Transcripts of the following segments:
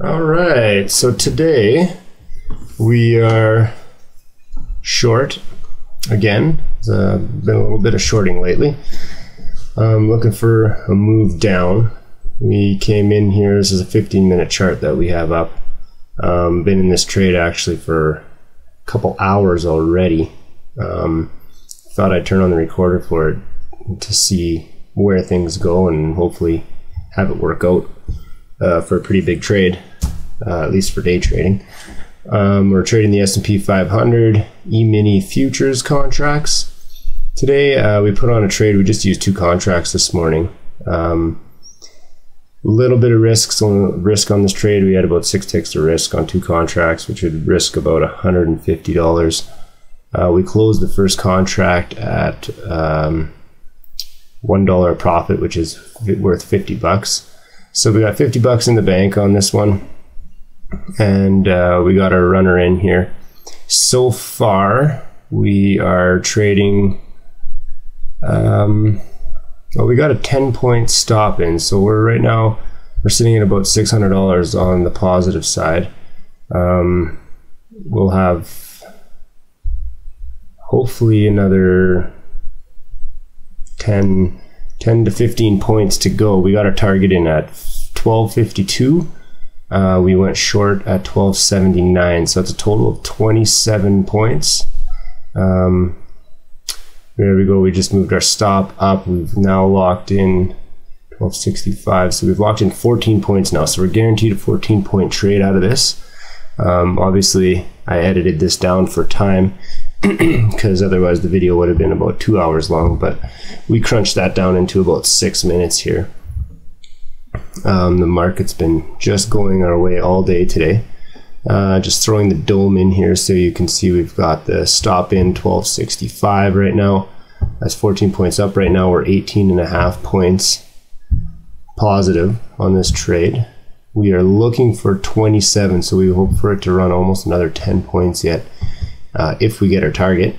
All right, so today we are short again. It's been a little bit of shorting lately. Looking for a move down. We came in here, this is a 15-minute chart that we have up. Been in this trade actually for a couple hours already. Thought I'd turn on the recorder for it to see where things go and hopefully have it work out for a pretty big trade, at least for day trading. We're trading the S&P 500 emini futures contracts. Today we put on a trade. We just used 2 contracts this morning. Little bit of risk on this trade. We had about 6 ticks of risk on 2 contracts, which would risk about $150. We closed the first contract at $1 profit, which is worth $50. So we got $50 in the bank on this one, and we got our runner in here. So far, we are trading. Well, we got a 10-point stop in, so we're sitting at about $600 on the positive side. We'll have hopefully another 10 to 15 points to go. We got our target in at 1252. We went short at 1279, so that's a total of 27 points. There we go. We just moved our stop up. We've now locked in 1265, so we've locked in 14 points now, so we're guaranteed a 14-point trade out of this. Obviously I edited this down for time because otherwise the video would have been about 2 hours long, but we crunched that down into about 6 minutes here. The market's been just going our way all day today. Just throwing the dome in here so you can see we've got the stop in 1265 right now. That's 14 points up right now. We're 18.5 points positive on this trade. We are looking for 27, so we hope for it to run almost another 10 points yet if we get our target,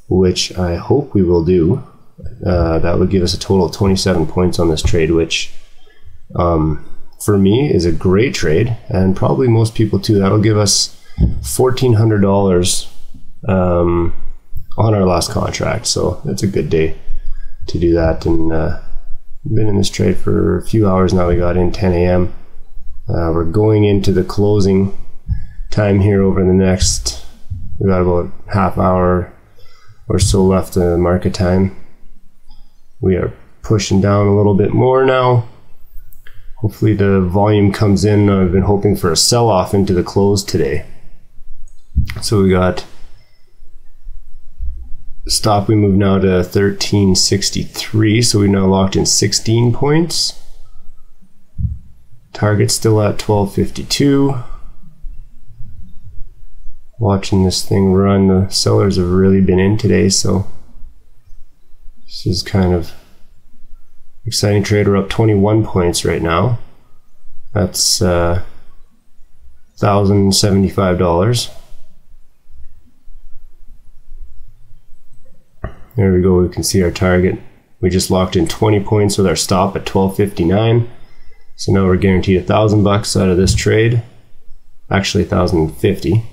which I hope we will do. That would give us a total of 27 points on this trade, which for me is a great trade, and probably most people too. That'll give us $1,400 on our last contract, so that's a good day to do that. And been in this trade for a few hours now. We got in 10 a.m. We're going into the closing time here over the next, we got about half hour or so left of the market time. We are pushing down a little bit more now. Hopefully the volume comes in. I've been hoping for a sell-off into the close today. So we got stop. We move now to 1363. So we've now locked in 16 points. Target still at 1252. Watching this thing run. The sellers have really been in today, so this is kind of exciting trade. We're up 21 points right now. That's $1,075. There we go. We can see our target. We just locked in 20 points with our stop at 1259. So now we're guaranteed $1,000 out of this trade. Actually, $1,050.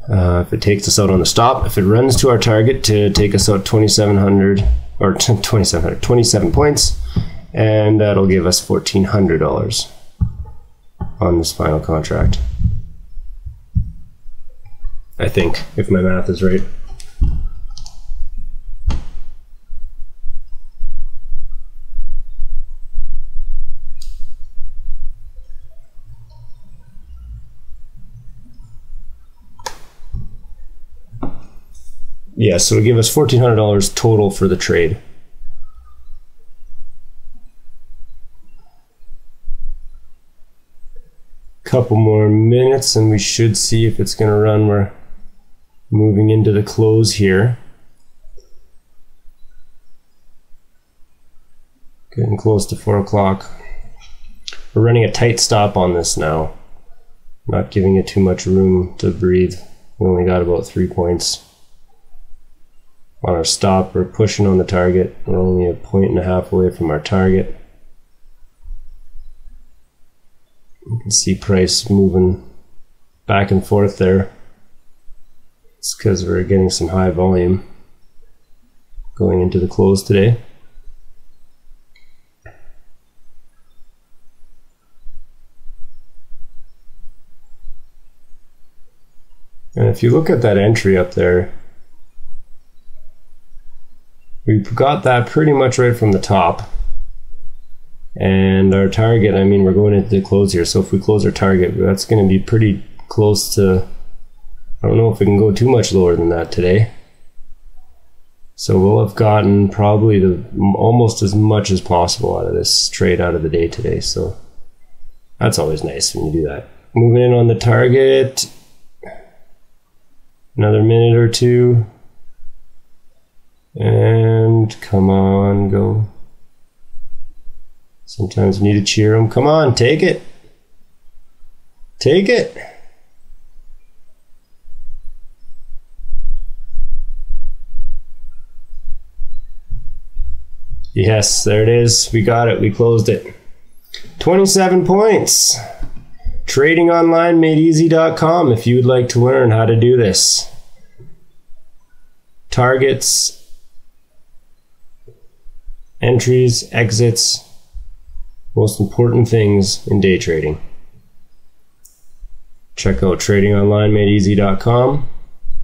If it takes us out on the stop, if it runs to our target to take us out 2,700 or 27 points, and that'll give us $1,400 on this final contract, I think, if my math is right. Yeah, so it'll give us $1,400 total for the trade. Couple more minutes and we should see if it's going to run. We're moving into the close here. Getting close to 4 o'clock. We're running a tight stop on this now. Not giving it too much room to breathe. We only got about 3 points on our stop. We're pushing on the target. We're only 1.5 points away from our target. You can see price moving back and forth there. It's because we're getting some high volume going into the close today. And if you look at that entry up there, we've got that pretty much right from the top. And our target, I mean, we're going into the close here, so if we close our target, that's going to be pretty close to, I don't know if we can go too much lower than that today. So we'll have gotten probably almost as much as possible out of this trade out of the day today. So that's always nice when you do that. Moving in on the target. Another minute or two. And come on, go. Sometimes we need to cheer them. Come on, take it. Take it. Yes, there it is. We got it. We closed it. 27 points. TradingOnlineMadeEasy.com if you would like to learn how to do this. Targets, entries, exits, most important things in day trading. Check out TradingOnlineMadeEasy.com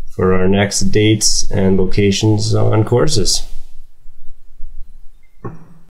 for our next dates and locations on courses.